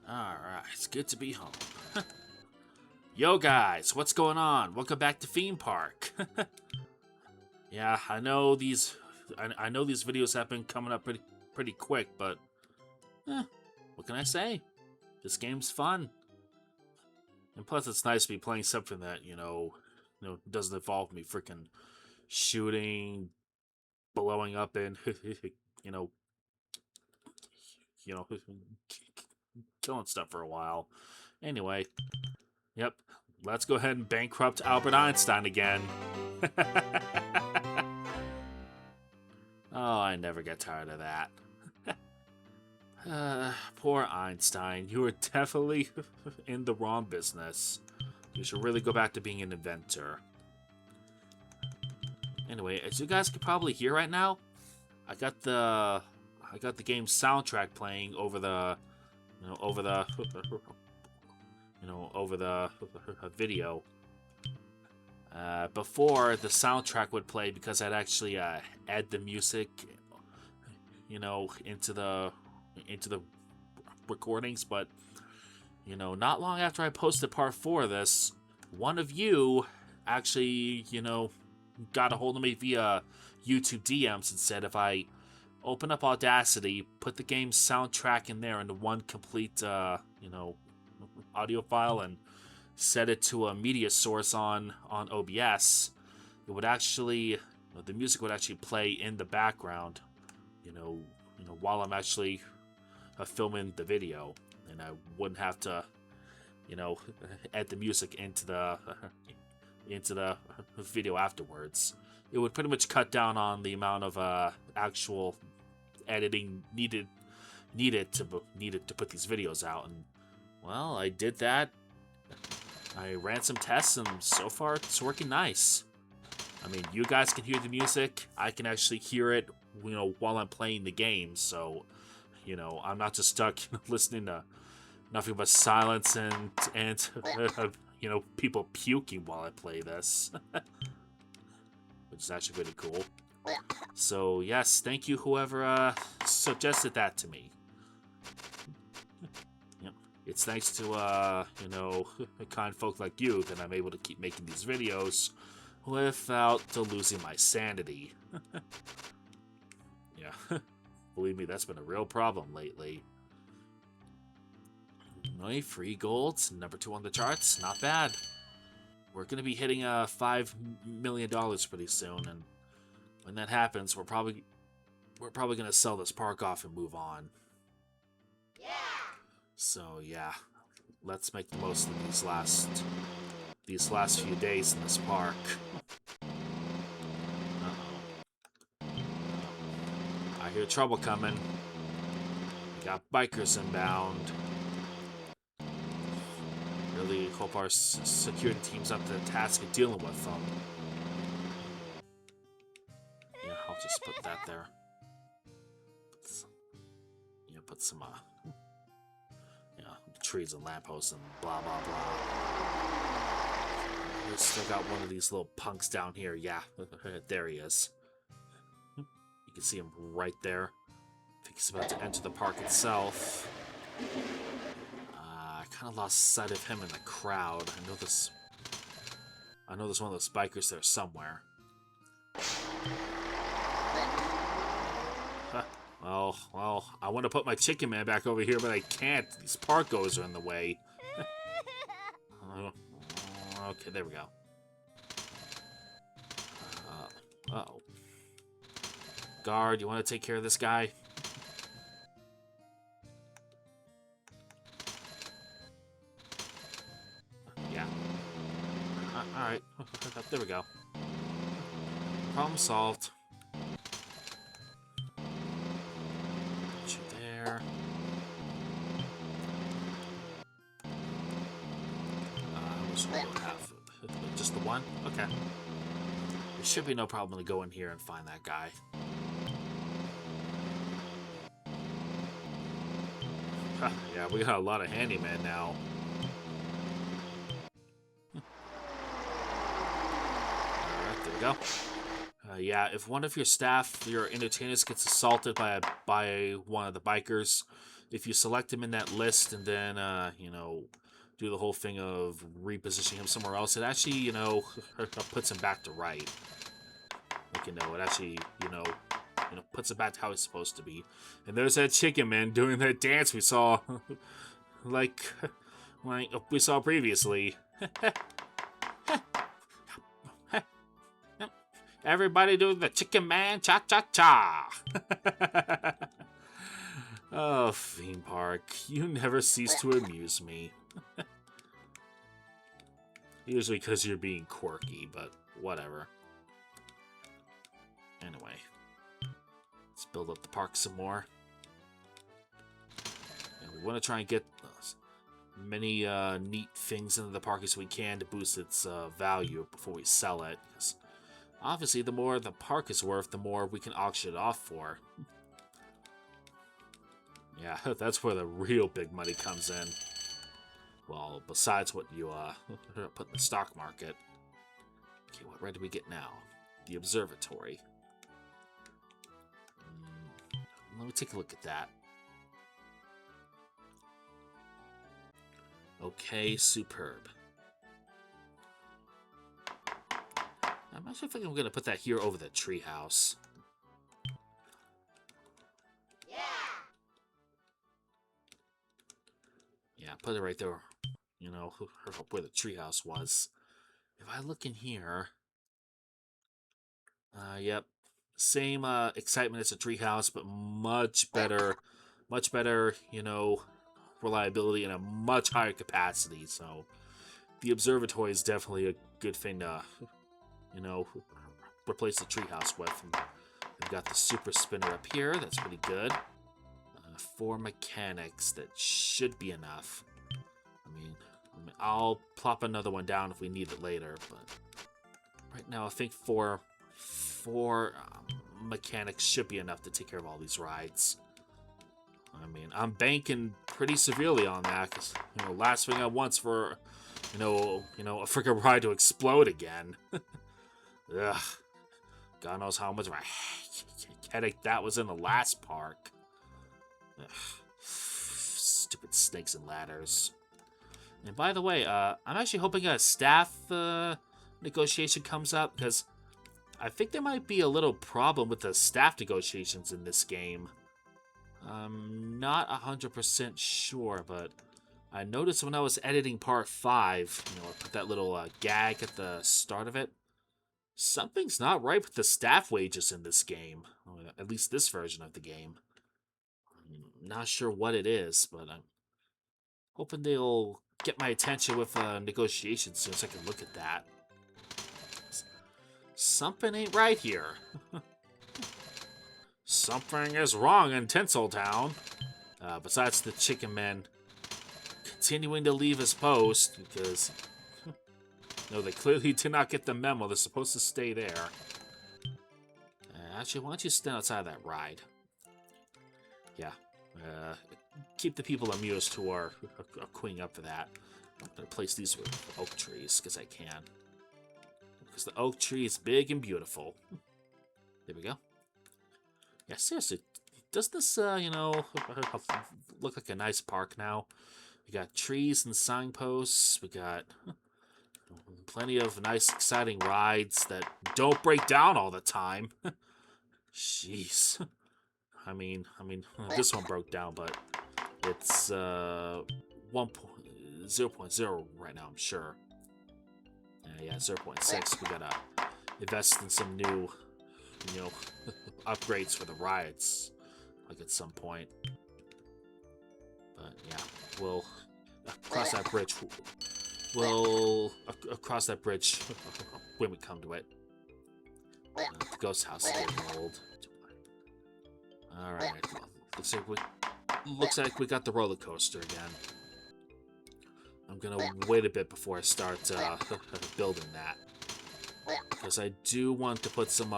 Alright, it's good to be home. Yo guys, what's going on? Welcome back to Theme Park. Yeah, I know these videos have been coming up pretty quick, but what can I say? This game's fun. And plus it's nice to be playing something that, doesn't involve me freaking shooting, blowing up and you know, you know, killing stuff for a while. Anyway, yep, let's go ahead and bankrupt Albert Einstein again. Oh, I never get tired of that. Poor Einstein. You were definitely in the wrong business. You should really go back to being an inventor. Anyway, as you guys can probably hear right now, I got the game's soundtrack playing over the video. Before the soundtrack would play because I'd actually add the music, into the recordings. But not long after I posted part 4 of this, one of you actually got a hold of me via YouTube DMs and said if I open up Audacity, put the game's soundtrack in there into one complete audio file and set it to a media source on OBS, it would actually, the music would actually play in the background, while I'm actually filming the video, and I wouldn't have to, add the music into the video afterwards. It would pretty much cut down on the amount of actual editing needed to put these videos out, and well, I did that. I ran some tests, and so far it's working nice. I mean, you guys can hear the music. I can actually hear it, while I'm playing the game. So, I'm not just stuck listening to nothing but silence and people puking while I play this, which is actually pretty cool. So yes, thank you whoever suggested that to me. It's nice to, kind folk like you that I'm able to keep making these videos without losing my sanity. Yeah, believe me, that's been a real problem lately. Only 3 golds, number 2 on the charts, not bad. We're going to be hitting $5 million pretty soon, and when that happens, we're probably going to sell this park off and move on. So yeah, let's make the most of these last few days in this park. Uh-oh. I hear trouble coming. We got bikers inbound. Really hope our security team's up to the task of dealing with them. Yeah, I'll just put that there. Put some trees and lampposts and blah blah blah. We still got one of these little punks down here. Yeah, there he is. You can see him right there. I think he's about to enter the park itself. I kind of lost sight of him in the crowd. I know there's one of those bikers there somewhere. Well, I want to put my chicken man back over here, but I can't. These parkos are in the way. Okay, there we go. Uh-oh. Guard, you want to take care of this guy? Yeah. Alright. There we go. Problem solved. Have just the one? Okay. There should be no problem to go in here and find that guy. Huh, yeah, we got a lot of handyman now. Alright, there we go. Yeah, if one of your staff, your entertainers, gets assaulted by one of the bikers, if you select him in that list and then, you know, do the whole thing of repositioning him somewhere else, it actually, you know, puts him back to right. Like, you know, it actually, you know, puts it back to how it's supposed to be. And there's that chicken man doing that dance we saw, like we saw previously. Everybody do the chicken man cha-cha-cha. Oh, theme park, you never cease to amuse me. Usually because you're being quirky, but whatever. Anyway, let's build up the park some more. And we want to try and get as many neat things into the park as we can to boost its value before we sell it. Because obviously, the more the park is worth, the more we can auction it off for. Yeah, that's where the real big money comes in. Well, besides what you put in the stock market. Okay, what ride do we get now? The observatory. Let me take a look at that. Okay, superb. I'm not sure if I'm going to put that here over the treehouse. Yeah, put it right there. You know, where the treehouse was. If I look in here, yep, same excitement as a treehouse, but much better, you know, reliability and a much higher capacity. So the observatory is definitely a good thing to, you know, replace the treehouse with. And we've got the super spinner up here. That's pretty good. 4 mechanics. That should be enough. I mean, I'll plop another one down if we need it later, but right now I think four mechanics should be enough to take care of all these rides. I mean, I'm banking pretty severely on that because, you know, last thing I want's for, you know, a freaking ride to explode again. Ugh. God knows how much of a headache that was in the last park. Ugh. Stupid snakes and ladders. And by the way, I'm actually hoping a staff negotiation comes up, because I think there might be a little problem with the staff negotiations in this game. I'm not 100% sure, but I noticed when I was editing part 5, you know, I put that little gag at the start of it. Something's not right with the staff wages in this game, or at least this version of the game. I'm not sure what it is, but I'm hoping they'll get my attention with negotiations soon so I can look at that. Something ain't right here. Something is wrong in Tinseltown. Besides the chicken man continuing to leave his post because no, they clearly did not get the memo. They're supposed to stay there. Actually, why don't you stand outside of that ride? Yeah. Keep the people amused who are queuing up for that. I'm going to place these with oak trees because I can. Because the oak tree is big and beautiful. There we go. Yeah, seriously. Does this, you know, look like a nice park now? We got trees and signposts. We got plenty of nice, exciting rides that don't break down all the time. Jeez. I mean, this one broke down, but it's 0.0 right now, I'm sure. Yeah, 0.6. We gotta invest in some new, you know, upgrades for the rides, like at some point. But yeah, we'll cross that bridge. We'll cross that bridge when we come to it. The ghost house is getting old. All right, looks like we got the roller coaster again. I'm gonna wait a bit before I start building that, because I do want to put some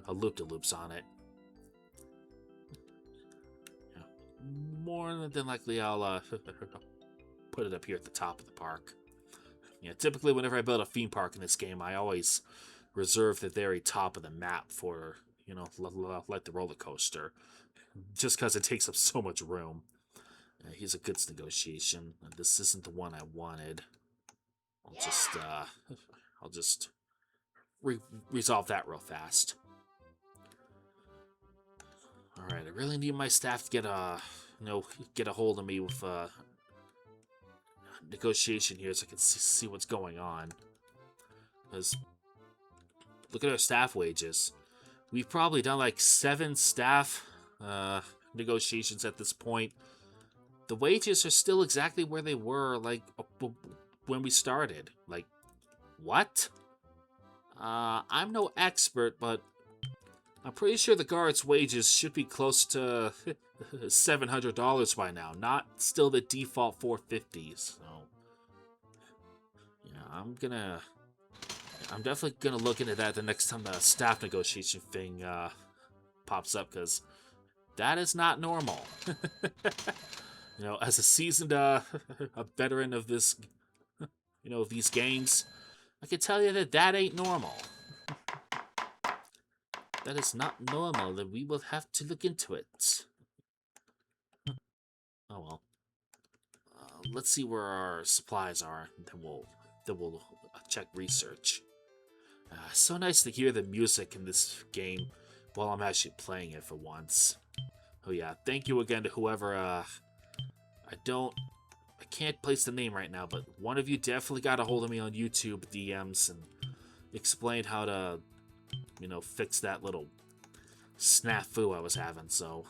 loop-de-loops on it. Yeah. More than likely, I'll put it up here at the top of the park. Yeah, typically whenever I build a theme park in this game, I always reserve the very top of the map for, you know, like the roller coaster, just because it takes up so much room. Here's a goods negotiation. This isn't the one I wanted. I'll just resolve that real fast. All right, I really need my staff to get a hold of me with negotiation here, so I can see what's going on. Because look at our staff wages. We've probably done like 7 staff negotiations at this point. The wages are still exactly where they were like when we started. Like, what? I'm no expert, but I'm pretty sure the guards' wages should be close to $700 by now, not still the default $450. So, yeah, I'm definitely gonna look into that the next time the staff negotiation thing pops up, because that is not normal. You know, as a seasoned a veteran of this, you know, these games, I can tell you that ain't normal. That is not normal, and we will have to look into it. Oh well. Let's see where our supplies are, and then we'll check research. So nice to hear the music in this game while I'm actually playing it for once. Oh yeah, thank you again to whoever, I can't place the name right now, but one of you definitely got a hold of me on YouTube DMs and explained how to, you know, fix that little snafu I was having, so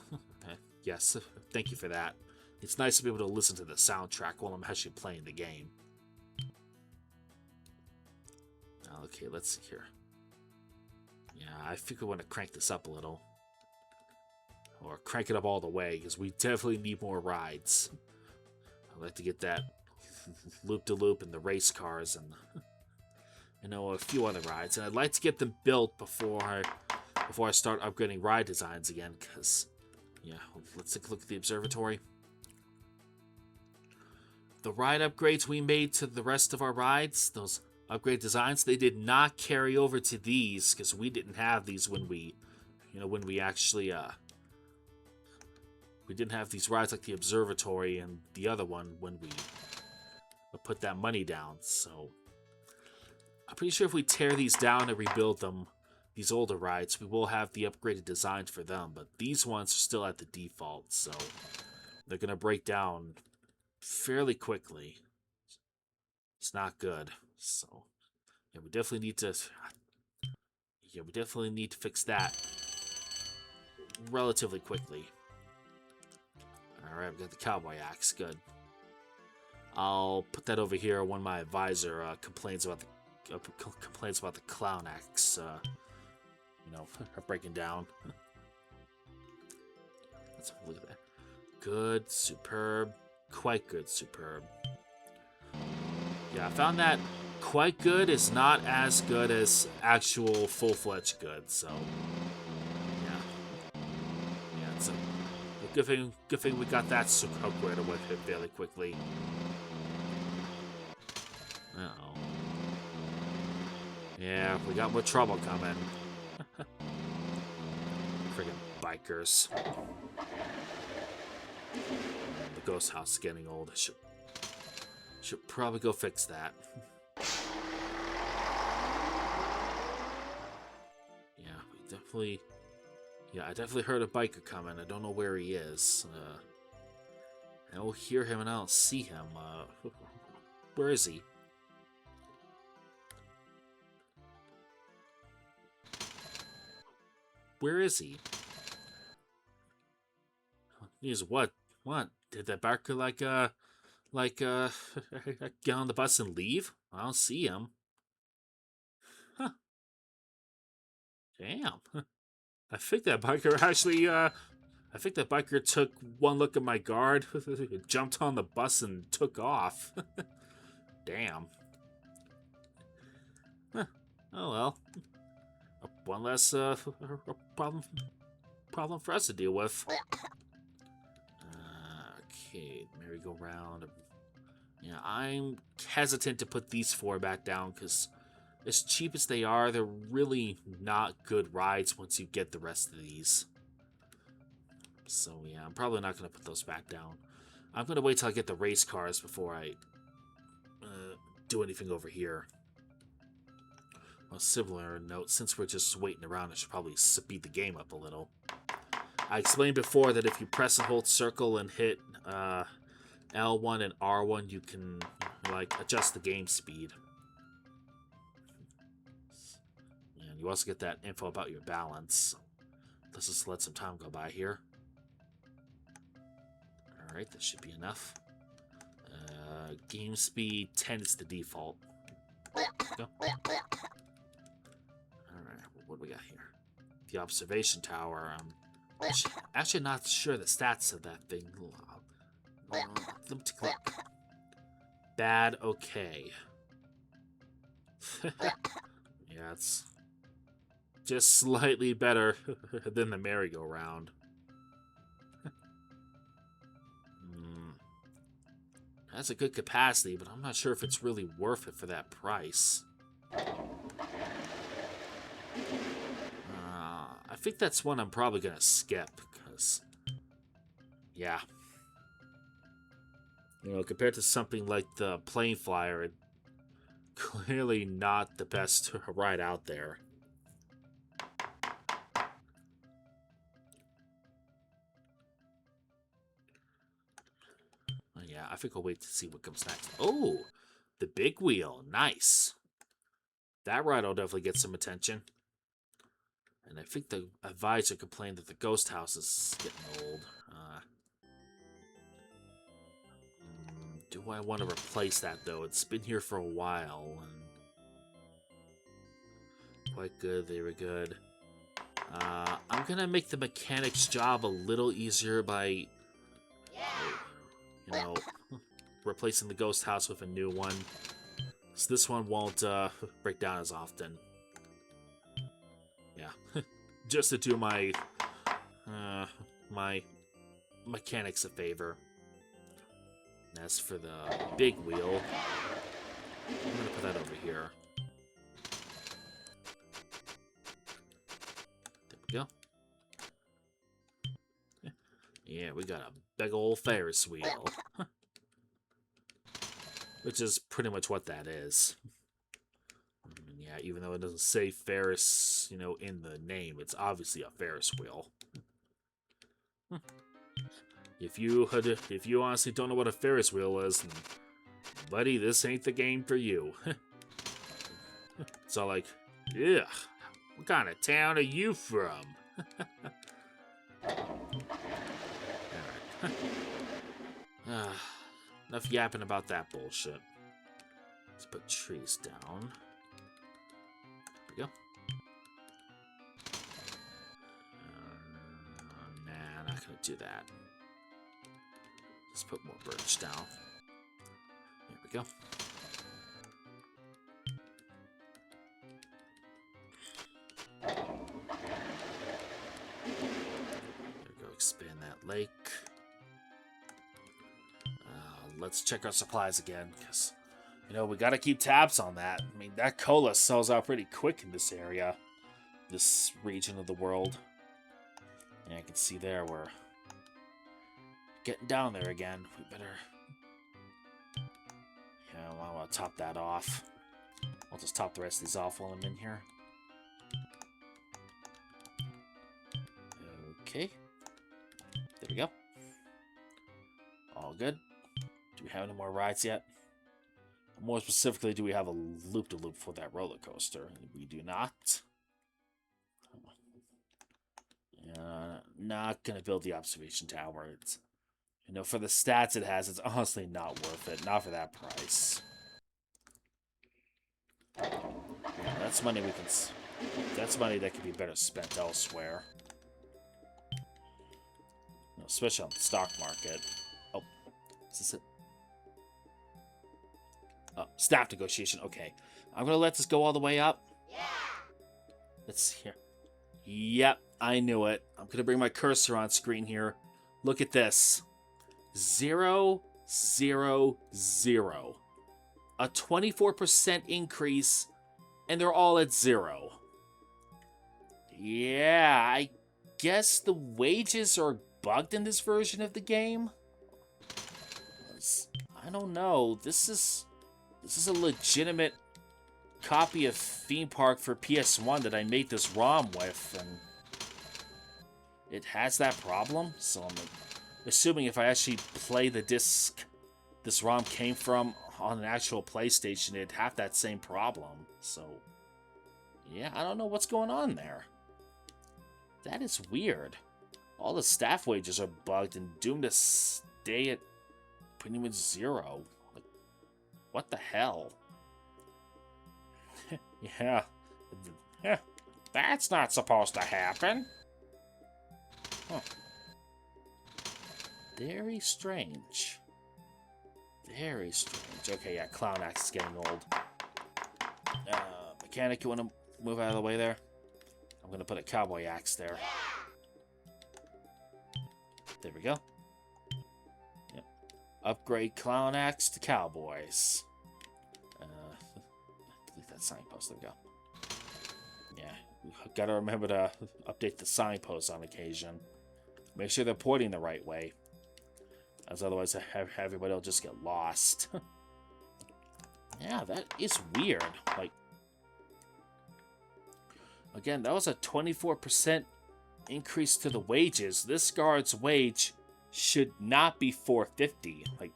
yes, thank you for that. It's nice to be able to listen to the soundtrack while I'm actually playing the game. Okay, let's see here. Yeah, I think I want to crank this up a little. Or crank it up all the way, because we definitely need more rides. I'd like to get that loop-de-loop and the race cars and, you know, a few other rides. And I'd like to get them built before I start upgrading ride designs again, because, yeah, let's take a look at the observatory. The ride upgrades we made to the rest of our rides, those upgrade designs, they did not carry over to these, because we didn't have these when we actually, we didn't have these rides like the observatory and the other one when we put that money down, so I'm pretty sure if we tear these down and rebuild them, these older rides, we will have the upgraded designs for them, but these ones are still at the default, so they're going to break down fairly quickly. It's not good, so yeah, we definitely need to fix that relatively quickly. Alright, we got the cowboy axe, good. I'll put that over here when my advisor complains about the clown axe, you know, breaking down. Let's look at that. Good, superb, quite good, superb. Yeah, I found that quite good is not as good as actual full-fledged good, so yeah, it's a good thing we got that squared away fairly quickly. Uh-oh. Yeah, we got more trouble coming. Friggin' bikers. The ghost house is getting old. I should probably go fix that. Yeah, I definitely heard a biker coming. I don't know where he is. I don't hear him and I don't see him. Where is he? Where is he? He's what? What? Did that biker get on the bus and leave? I don't see him. Huh. Damn. I think that biker actually, I think that biker took one look at my guard, jumped on the bus, and took off. Damn. Huh. Oh well. One less problem for us to deal with. Okay, merry-go-round. Yeah, I'm hesitant to put these 4 back down because as cheap as they are, they're really not good rides once you get the rest of these. So yeah, I'm probably not going to put those back down. I'm going to wait till I get the race cars before I do anything over here. On a similar note, since we're just waiting around, I should probably speed the game up a little. I explained before that if you press and hold circle and hit L1 and R1, you can like adjust the game speed. And you also get that info about your balance. Let's just let some time go by here. Alright, that should be enough. Game speed 10 is the default. Go. Alright, what do we got here? The observation tower. I'm actually not sure the stats of that thing. Let me take a look. Bad, okay. Yeah, it's just slightly better than the merry-go-round. That's a good capacity, but I'm not sure if it's really worth it for that price. I think that's one I'm probably going to skip, because, yeah. You know, compared to something like the Plane Flyer, it's clearly not the best ride out there. Yeah, I think I'll wait to see what comes next. Oh, the big wheel. Nice. That ride will definitely get some attention. And I think the advisor complained that the ghost house is getting old. Do I want to replace that, though? It's been here for a while. And quite good. They were good. I'm going to make the mechanic's job a little easier by, you know, replacing the ghost house with a new one. So this one won't break down as often. Yeah, just to do my my mechanics a favor. And as for the big wheel, I'm gonna put that over here. There we go. Yeah, we got a big old Ferris wheel. Which is pretty much what that is. Yeah, even though it doesn't say Ferris, you know, in the name, it's obviously a Ferris wheel. If you honestly don't know what a Ferris wheel is, then, buddy, this ain't the game for you. It's all like, ugh, what kind of town are you from? Alright. Enough yapping about that bullshit. Let's put trees down. There we go. Nah, not gonna do that. Let's put more birch down. There we go. There we go, expand that lake. Let's check our supplies again, because, you know, we gotta keep tabs on that. I mean, that cola sells out pretty quick in this area, this region of the world. And I can see there we're getting down there again. We better... Yeah, I want to top that off. I'll just top the rest of these off while I'm in here. Okay. There we go. All good. Do we have any more rides yet? More specifically, do we have a loop-de-loop for that roller coaster? We do not. Not gonna build the observation tower. It's, you know, for the stats it has, it's honestly not worth it. Not for that price. That's money we can. That's money that could be better spent elsewhere. You know, especially on the stock market. Oh, is this it? Oh, staff negotiation. Okay, I'm gonna let this go all the way up. Yeah. Let's see here. Yep, I knew it. I'm gonna bring my cursor on screen here. Look at this. 0, 0, 0. A 24% increase and they're all at 0. Yeah, I guess the wages are bugged in this version of the game. I don't know. This is a legitimate copy of Theme Park for PS1 that I made this ROM with, and it has that problem. So I'm assuming if I actually play the disc this ROM came from on an actual PlayStation, it'd have that same problem. So yeah, I don't know what's going on there. That is weird. All the staff wages are bugged and doomed to stay at pretty much 0. Like, what the hell? Yeah. That's not supposed to happen. Huh. Very strange. Very strange. Okay, yeah, Clown Axe is getting old. Mechanic, you want to move out of the way there? I'm going to put a Cowboy Axe there. There we go. Yep. Upgrade Clown Axe to Cowboys. Delete that signpost. There we go. Yeah, we've got to remember to update the signposts on occasion. Make sure they're pointing the right way. As otherwise, everybody will just get lost. Yeah, that is weird. Like, again, that was a 24% increase to the wages. This guard's wage should not be $450. Like,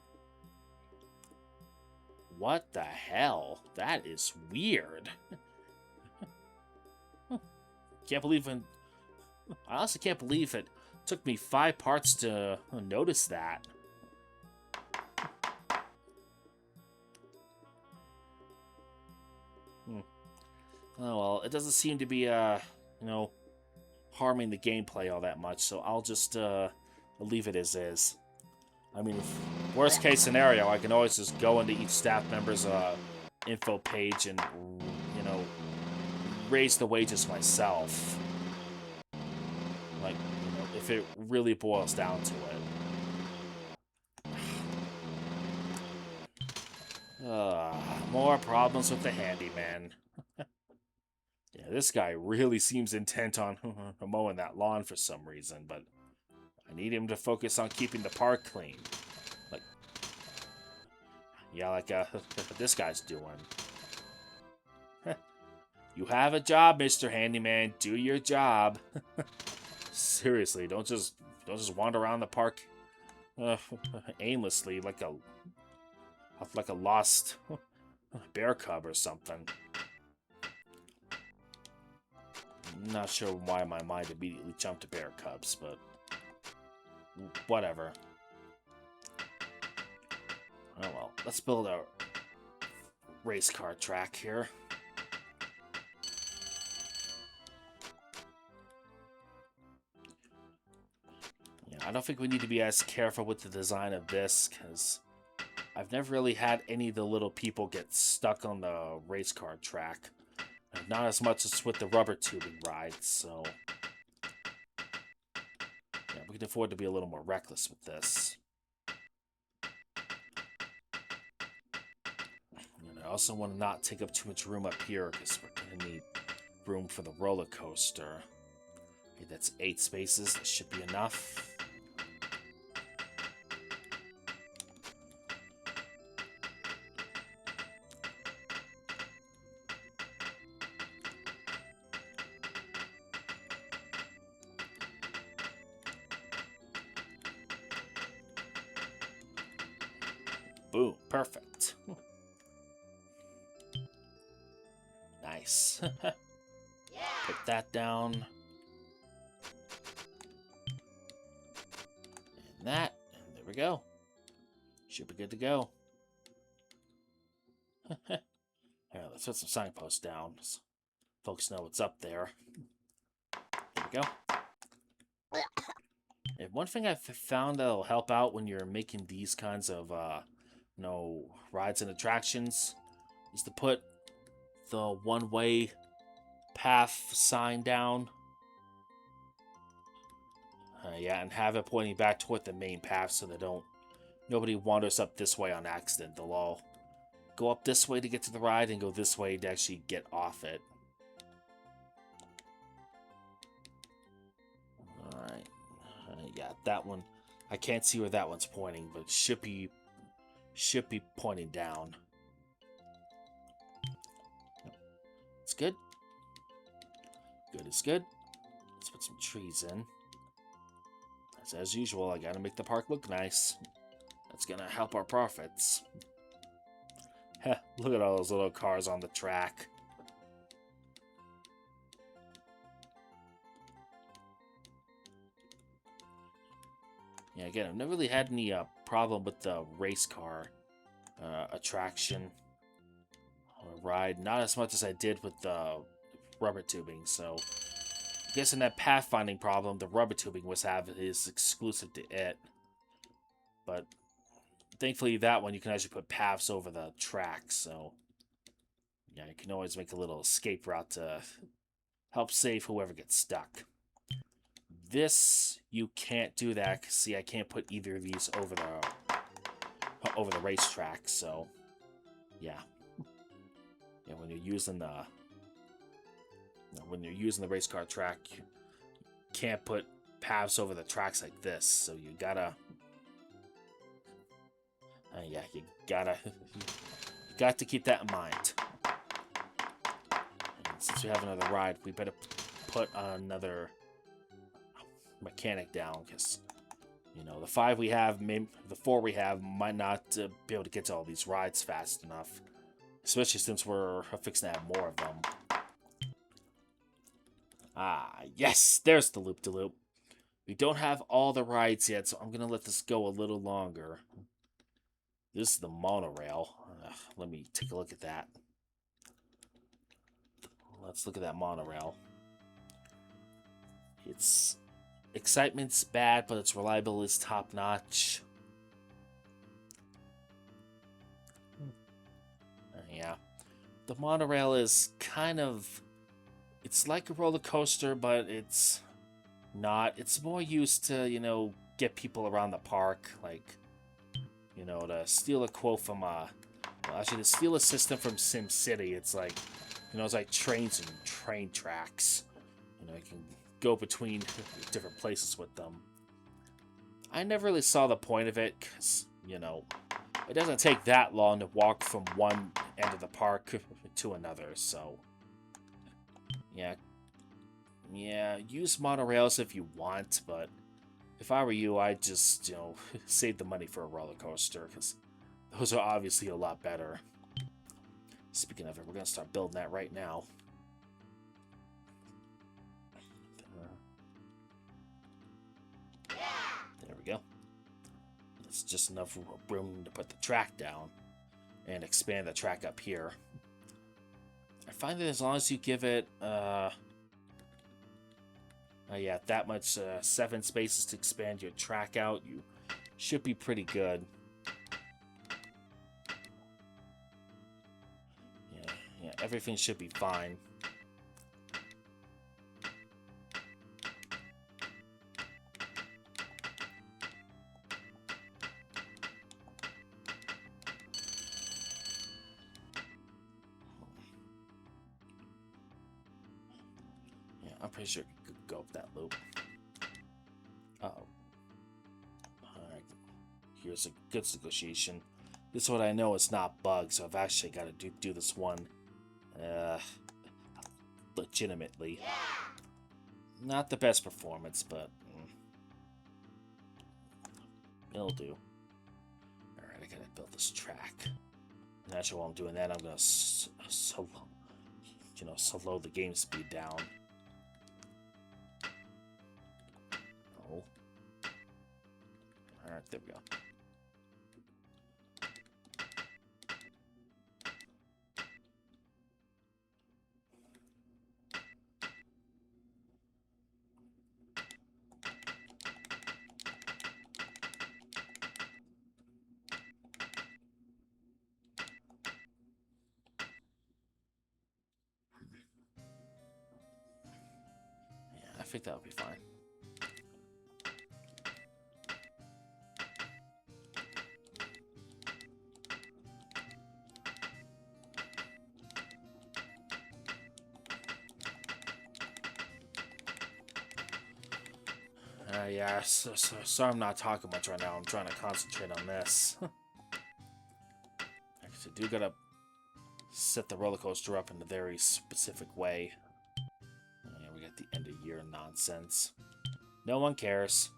what the hell? That is weird. Can't believe I honestly can't believe it took me 5 parts to notice that. Oh well, it doesn't seem to be harming the gameplay all that much, so I'll just leave it as is. I mean, worst case scenario, I can always just go into each staff member's info page and, raise the wages myself. Like, if it really boils down to it. More problems with the handyman. Yeah, this guy really seems intent on mowing that lawn for some reason, but I need him to focus on keeping the park clean. Like, yeah, like this guy's doing. You have a job, Mr. Handyman. Do your job. Seriously, don't just wander around the park aimlessly like a lost bear cub or something. I'm not sure why my mind immediately jumped to bear cubs, but whatever. Oh well, let's build a race car track here. Yeah, I don't think we need to be as careful with the design of this, because I've never really had any of the little people get stuck on the race car track. Not as much as with the rubber tubing rides, so yeah, we can afford to be a little more reckless with this. And I also want to not take up too much room up here, because we're going to need room for the roller coaster. Okay, that's 8 spaces. That should be enough. Boom, perfect. Nice. Put that down. And that. And there we go. Should be good to go. Alright, let's put some signposts down so folks know what's up there. There we go. And one thing I've found that'll help out when you're making these kinds of rides and attractions is to put the one-way path sign down. Yeah, and have it pointing back toward the main path so nobody wanders up this way on accident. They'll all go up this way to get to the ride and go this way to actually get off it. Alright. Yeah, that one. I can't see where that one's pointing, but it should be pointing down. It's good. Good is good. Let's put some trees in. As usual, I gotta make the park look nice. That's gonna help our profits. Heh, look at all those little cars on the track. Yeah, again, I've never really had any problem with the race car attraction or ride. Not as much as I did with the rubber tubing, so I guess in that pathfinding problem, the rubber tubing is exclusive to it. But thankfully, that one you can actually put paths over the track, so yeah, you can always make a little escape route to help save whoever gets stuck. This, you can't do that. See, I can't put either of these over the racetrack, so yeah. Yeah, when you're using the race car track, you can't put paths over the tracks like this, so you gotta yeah, you got to keep that in mind. And since we have another ride, we better put another mechanic down, because you know, the 4 we have might not be able to get to all these rides fast enough, especially since we're fixing to have more of them. Ah, yes, there's the loop-de-loop. We don't have all the rides yet, so I'm gonna let this go a little longer. This is the monorail. Let me take a look at that. Let's look at that monorail. Its excitement's bad, but its reliability is top-notch. Yeah. The monorail is kind of... It's like a roller coaster, but it's not. It's more used to, you know, get people around the park, like, you know, to steal a quote from, well, actually, to steal a system from SimCity, it's like, you know, it's like trains and train tracks. You know, you can go between different places with them. I never really saw the point of it, because, you know, it doesn't take that long to walk from one end of the park to another, so... Yeah, use monorails if you want, but if I were you, I'd just, you know, save the money for a roller coaster, because those are obviously a lot better. Speaking of it, we're going to start building that right now. There we go. That's just enough room to put the track down and expand the track up here. I find that as long as you give it, yeah, that much 7 spaces to expand your track out, you should be pretty good. Yeah, everything should be fine. I'm pretty sure it could go up that loop. Uh-oh. Alright. Here's a goods negotiation. This is what I know it's not bugged, so I've actually got to do this one legitimately. Not the best performance, but it'll do. Alright, I gotta build this track. And actually, while I'm doing that, I'm gonna slow the game speed down. Alright, there we go. Yeah, I think that'll be fine. Yeah, sorry I'm not talking much right now. I'm trying to concentrate on this. Actually, I do gotta set the roller coaster up in a very specific way. Yeah, we got the end of year nonsense. No one cares.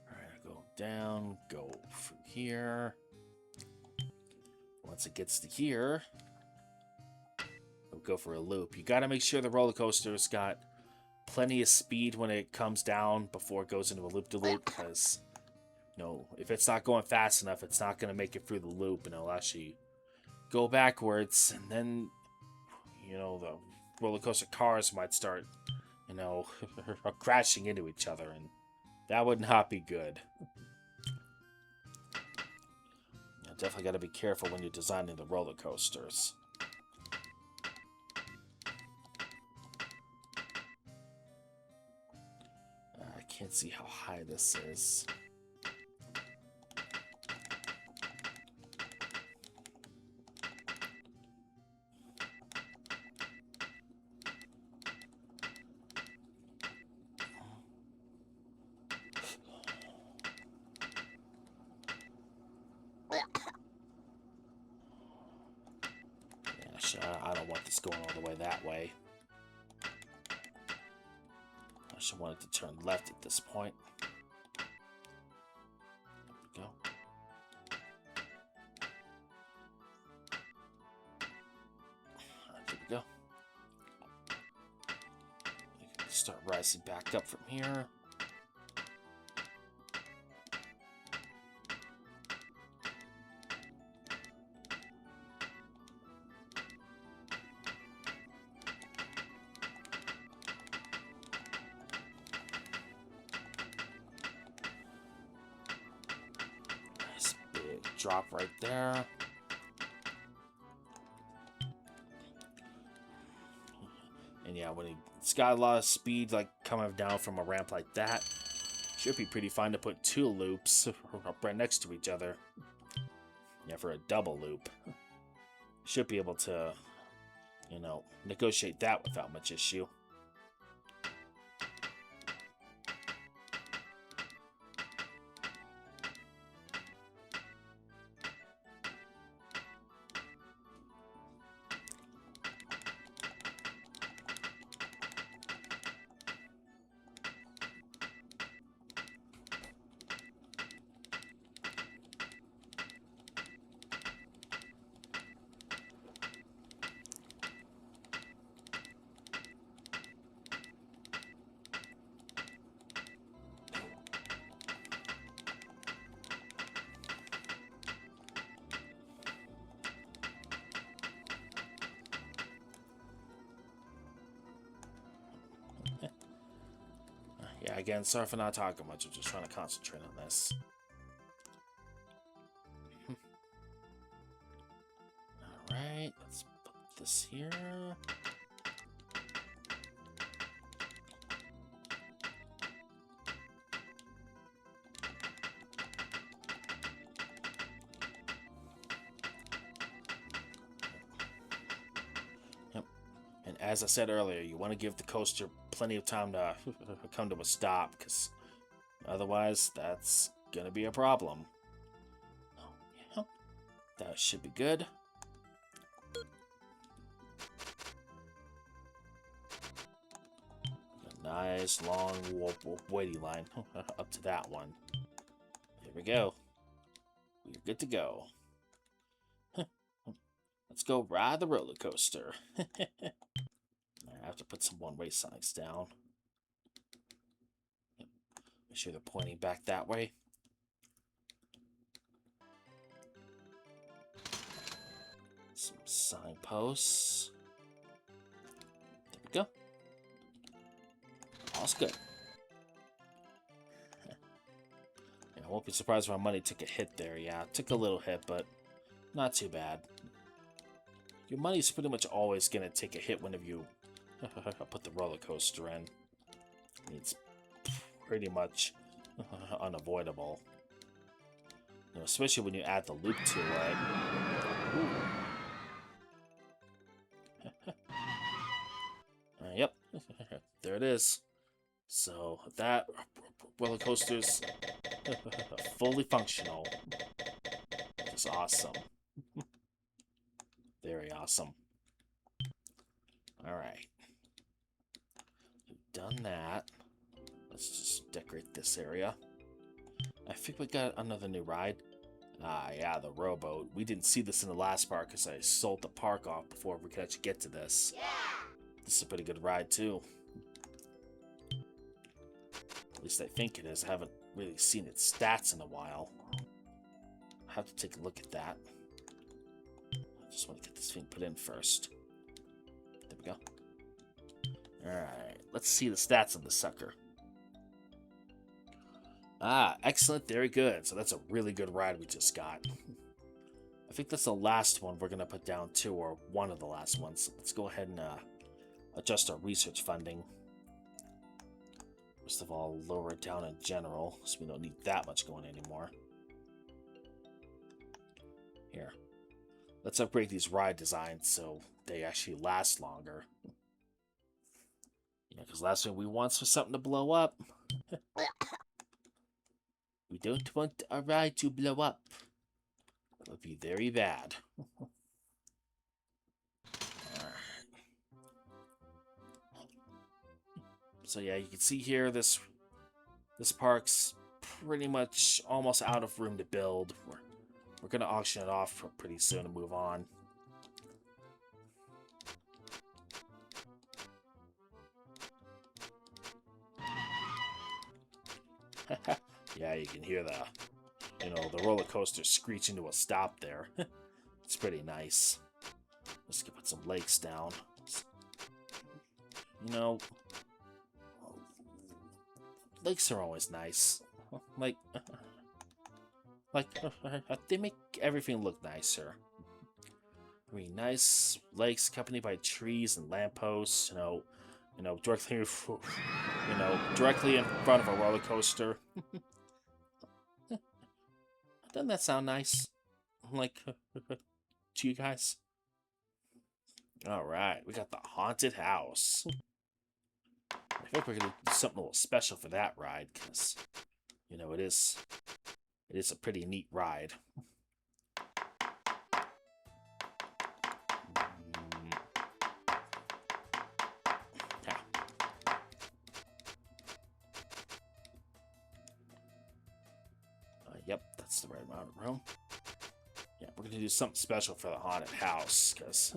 Alright, go down, go through here. Once it gets to here, we'll go for a loop. You gotta make sure the roller coaster's got plenty of speed when it comes down before it goes into a loop-de-loop, because, you know, if it's not going fast enough, it's not gonna make it through the loop, and it'll actually go backwards, and then, you know, the roller coaster cars might start, you know, crashing into each other, and that would not be good. You definitely got to be careful when you're designing the roller coasters. I can't see how high this is. I don't want this going all the way that way. I should want it to turn left at this point. There we go. There we go. We can start rising back up from here. Drop right there. And yeah, when it's got a lot of speed, like coming down from a ramp like that, should be pretty fine to put two loops up right next to each other. Yeah, for a double loop. Should be able to, you know, negotiate that without much issue. Yeah, again, sorry for not talking much. I'm just trying to concentrate on this. Alright, let's put this here. Yep. And as I said earlier, you want to give the coaster plenty of time to come to a stop, because otherwise that's gonna be a problem. Oh, yeah. That should be good. A nice long waiting line up to that one. There we go. We're good to go. Let's go ride the roller coaster. I have to put some one-way signs down. Make sure they're pointing back that way. Some signposts. There we go. All's good. Yeah, I won't be surprised if my money took a hit there. Yeah, it took a little hit, but not too bad. Your money's pretty much always going to take a hit whenever you put the roller coaster in. It's pretty much unavoidable. You know, especially when you add the loop to it. There it is. So that roller coaster's fully functional. Just awesome. Very awesome. Alright. We've done that. Let's just decorate this area. I think we got another new ride. Ah, yeah, the rowboat. We didn't see this in the last park because I sold the park off before we could actually get to this. Yeah. This is a pretty good ride, too. At least I think it is. I haven't really seen its stats in a while. I have to take a look at that. I just want to get this thing put in first. There we go. Alright, let's see the stats of the sucker. Ah, excellent, very good. So that's a really good ride we just got. I think that's the last one we're going to put down too, or one of the last ones. So let's go ahead and adjust our research funding. First of all, lower it down in general, so we don't need that much going anymore. Here. Let's upgrade these ride designs so they actually last longer. Yeah, because last thing we want was something to blow up. We don't want a ride to blow up. That would be very bad. So yeah, you can see here this park's pretty much almost out of room to build. We're gonna auction it off pretty soon and move on. Yeah, you can hear the roller coaster screeching to a stop there. It's pretty nice. Let's put some lakes down. You know, lakes are always nice. Like they make everything look nicer. I mean, nice lakes accompanied by trees and lampposts. Directly in front of a roller coaster. Doesn't that sound nice? Like, to you guys? Alright, we got the haunted house. I think we're gonna do something a little special for that ride, because, it is a pretty neat ride. Yep, that's the right amount of room. Yeah, we're going to do something special for the haunted house, because,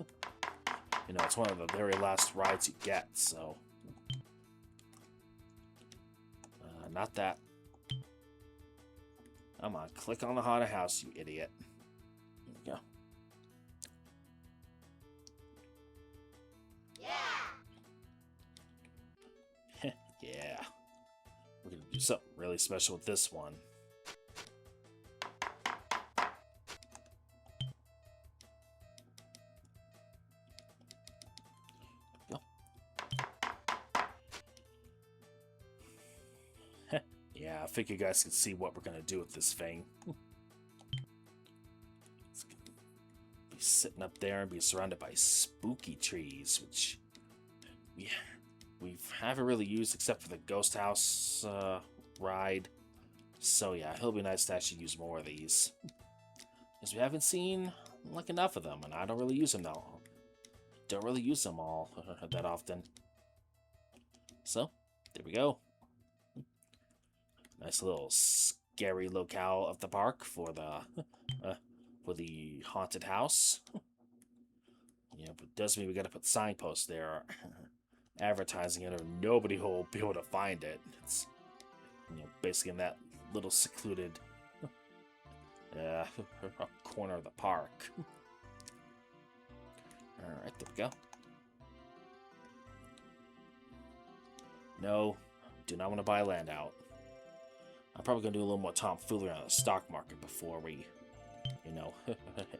it's one of the very last rides you get, so. Not that. Come on, click on the haunted house, you idiot. There we go. Yeah! Yeah. We're going to do something really special with this one. Yeah, I think you guys can see what we're going to do with this thing. It's gonna be sitting up there and be surrounded by spooky trees, which we haven't really used except for the ghost house ride. So yeah, it'll be nice to actually use more of these. Because we haven't seen enough of them, and I don't really use them though. Don't really use them all that often. So, there we go. Nice little scary locale of the park for the haunted house. Yeah, but it does mean we gotta put signposts there advertising it, or nobody will be able to find it. It's basically in that little secluded corner of the park. Alright, there we go. No, do not want to buy land out. I'm probably going to do a little more tomfoolery on the stock market before we,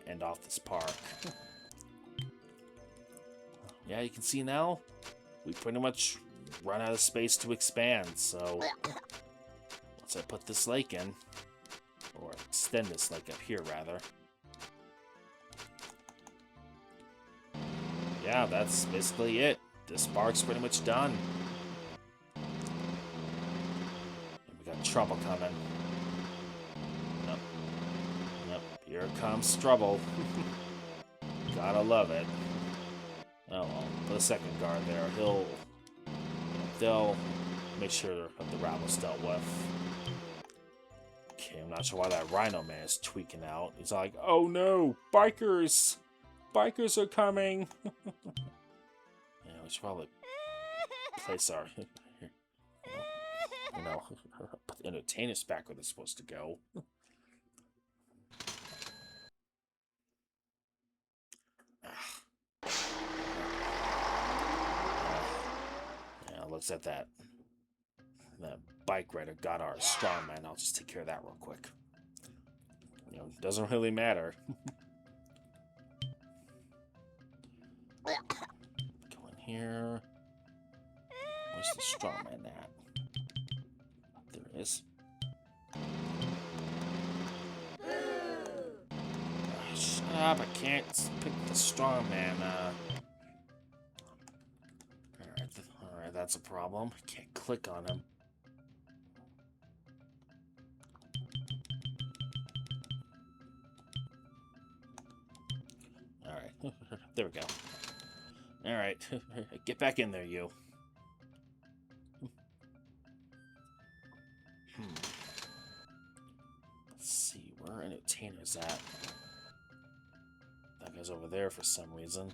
end off this park. Yeah, you can see now, we pretty much run out of space to expand, so once I put this lake in, or extend this lake up here, rather. Yeah, that's basically it. this park's pretty much done. We got trouble coming. Yep. Yep. Here comes trouble. Gotta love it. Oh well. Put a second guard there. They'll make sure that the rabble's dealt with. Okay, I'm not sure why that Rhino Man is tweaking out. He's like, oh no, bikers! Bikers are coming! Yeah, we should probably place our, put the entertainers back where they're supposed to go. Yeah, looks at that bike rider got our strongman. I'll just take care of that real quick. Doesn't really matter. Go in here. Where's the strongman at? There it is. Shut up, I can't pick the strongman. Alright, that's a problem. I can't click on him. Alright, there we go. Alright, get back in there, you. Let's see, where are entertainers at? That guy's over there for some reason.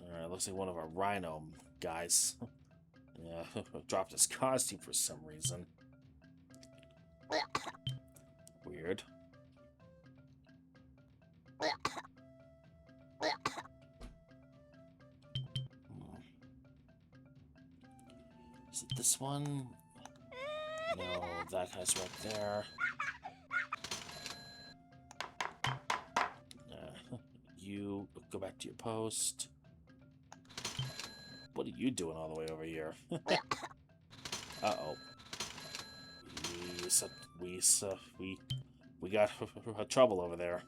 Alright, looks like one of our Rhino guys. Yeah, dropped his costume for some reason. Weird. Is it this one? No, that guy's right there. You go back to your post. What are you doing all the way over here? Uh-oh. We got trouble over there.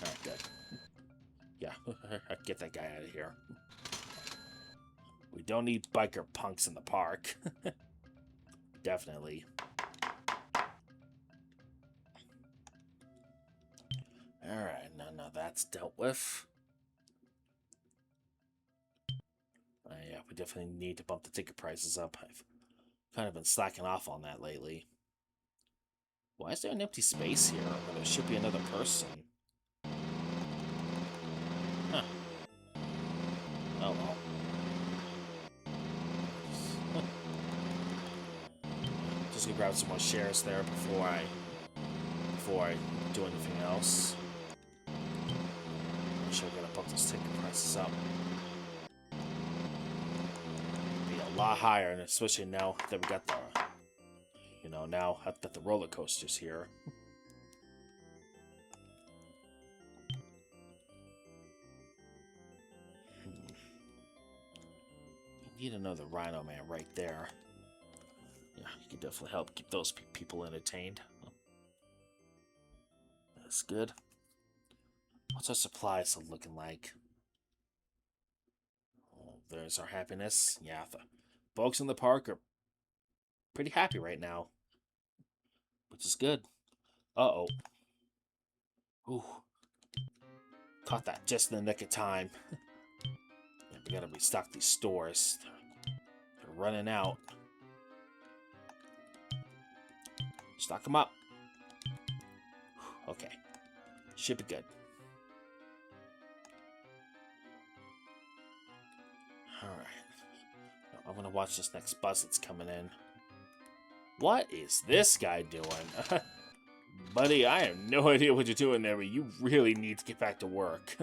Alright, good. Yeah, get that guy out of here. We don't need biker punks in the park. Definitely. Alright, now that's dealt with. Yeah, we definitely need to bump the ticket prices up. I've kind of been slacking off on that lately. Why is there an empty space here? Where there should be another person. Huh. Oh well. Just gonna grab some more shares there before I do anything else. I'm sure I'm gonna bump those ticket prices up. Be a lot higher, and especially now that we got the, now that the roller coaster's here. You need another Rhino Man right there. Yeah, you can definitely help keep those people entertained. That's good. What's our supplies looking like? Oh, there's our happiness. Yeah, the folks in the park are pretty happy right now, which is good. Uh-oh. Ooh. Caught that just in the nick of time. Yeah, we gotta restock these stores. They're running out. Stock them up. Okay. Should be good. Alright. I'm gonna watch this next bus that's coming in. What is this guy doing? Buddy, I have no idea what you're doing there, but you really need to get back to work.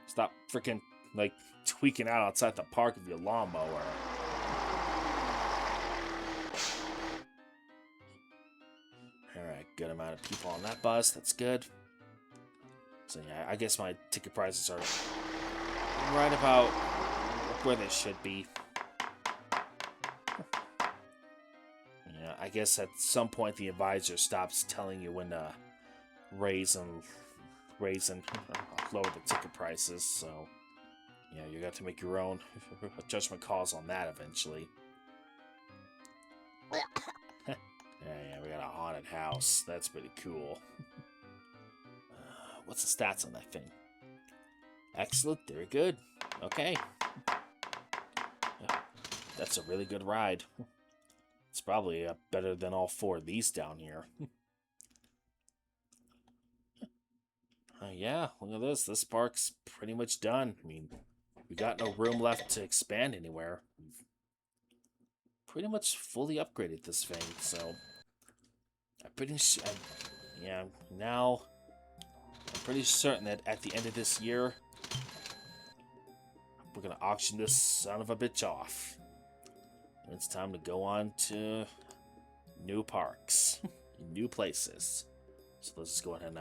Stop freaking, tweaking out outside the park with your lawnmower. Alright, good amount of people on that bus. That's good. So yeah, I guess my ticket prices are right about where they should be. Yeah, guess at some point the advisor stops telling you when to raise and lower the ticket prices, so yeah, you got to make your own judgment calls on that eventually. Yeah, we got a haunted house. That's pretty cool. What's the stats on that thing? Excellent, very good. Okay. That's a really good ride. It's probably better than all 4 of these down here. Yeah, look at this. This park's pretty much done. I mean, we got no room left to expand anywhere. We've pretty much fully upgraded this thing, so I'm pretty sure. Yeah, now I'm pretty certain that at the end of this year, we're gonna auction this son of a bitch off. It's time to go on to new parks, new places. So let's just go ahead and,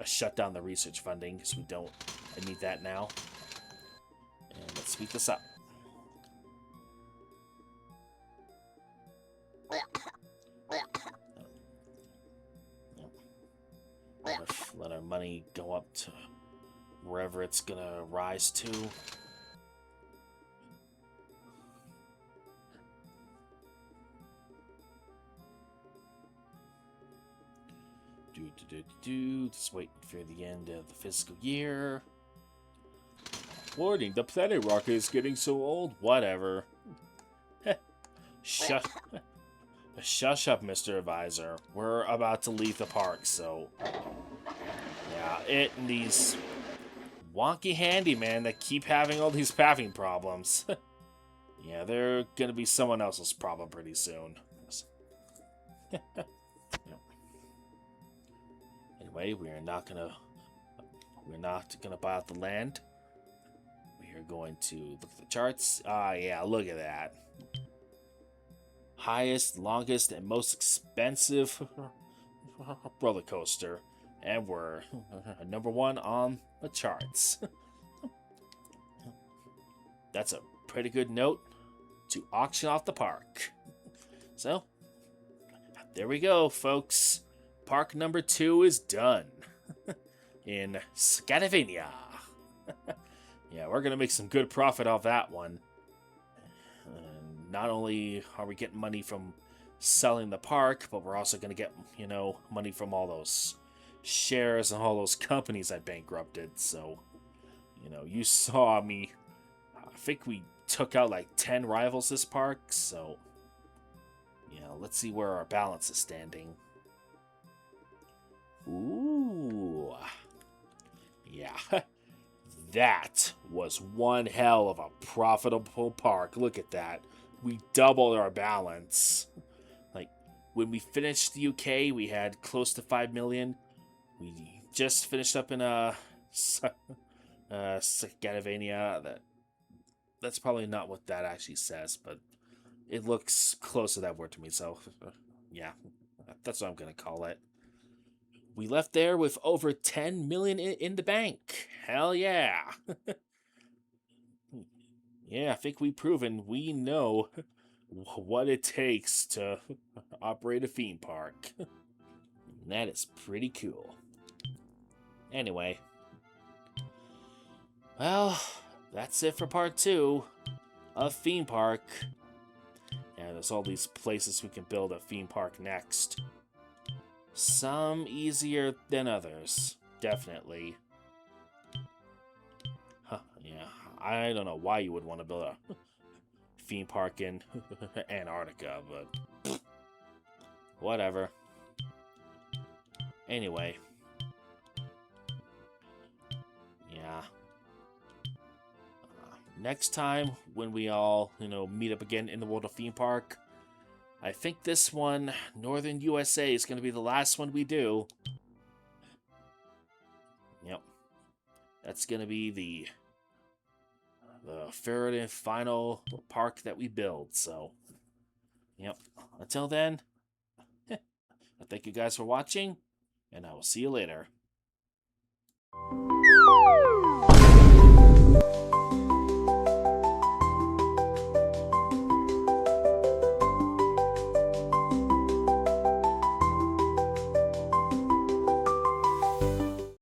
shut down the research funding because we don't need that now. And let's speed this up. Let our money go up to wherever it's gonna rise to. Just waiting for the end of the fiscal year. Warning, the planet rocket is getting so old. Whatever. Shush up, Mr. Advisor. We're about to leave the park, so yeah, it and these wonky handyman that keep having all these pathing problems. Yeah, they're gonna be someone else's problem pretty soon. Anyway, we're not gonna buy out the land. We are going to look at the charts. Yeah, look at that. Highest, longest, and most expensive roller coaster, and we're number 1 on the charts. That's a pretty good note to auction off the park. So, there we go, folks. Park number 2 is done in Scandinavia. Yeah, we're gonna make some good profit off that one. Not only are we getting money from selling the park, but we're also gonna get, money from all those shares and all those companies I bankrupted. So, you saw me. I think we took out like 10 rivals this park. So, let's see where our balance is standing. Ooh. Yeah. That was one hell of a profitable park. Look at that. We doubled our balance. Like, when we finished the UK, we had close to 5 million. We just finished up in Scandinavia. That's probably not what that actually says, but it looks close to that word to me. So, yeah, that's what I'm going to call it. We left there with over 10 million in the bank. Hell yeah. Yeah, I think we've proven we know what it takes to operate a theme park. And that is pretty cool. Anyway. Well, that's it for part 2 of Theme Park. And there's all these places we can build a theme park next. Some easier than others, definitely. Yeah, I don't know why you would want to build a theme park in Antarctica, but whatever. Anyway. Yeah. Next time, when we all, meet up again in the World of Theme Park, I think this one, Northern USA, is going to be the last one we do. Yep. That's going to be the third and final park that we build. So, yep. Until then, I thank you guys for watching, and I will see you later.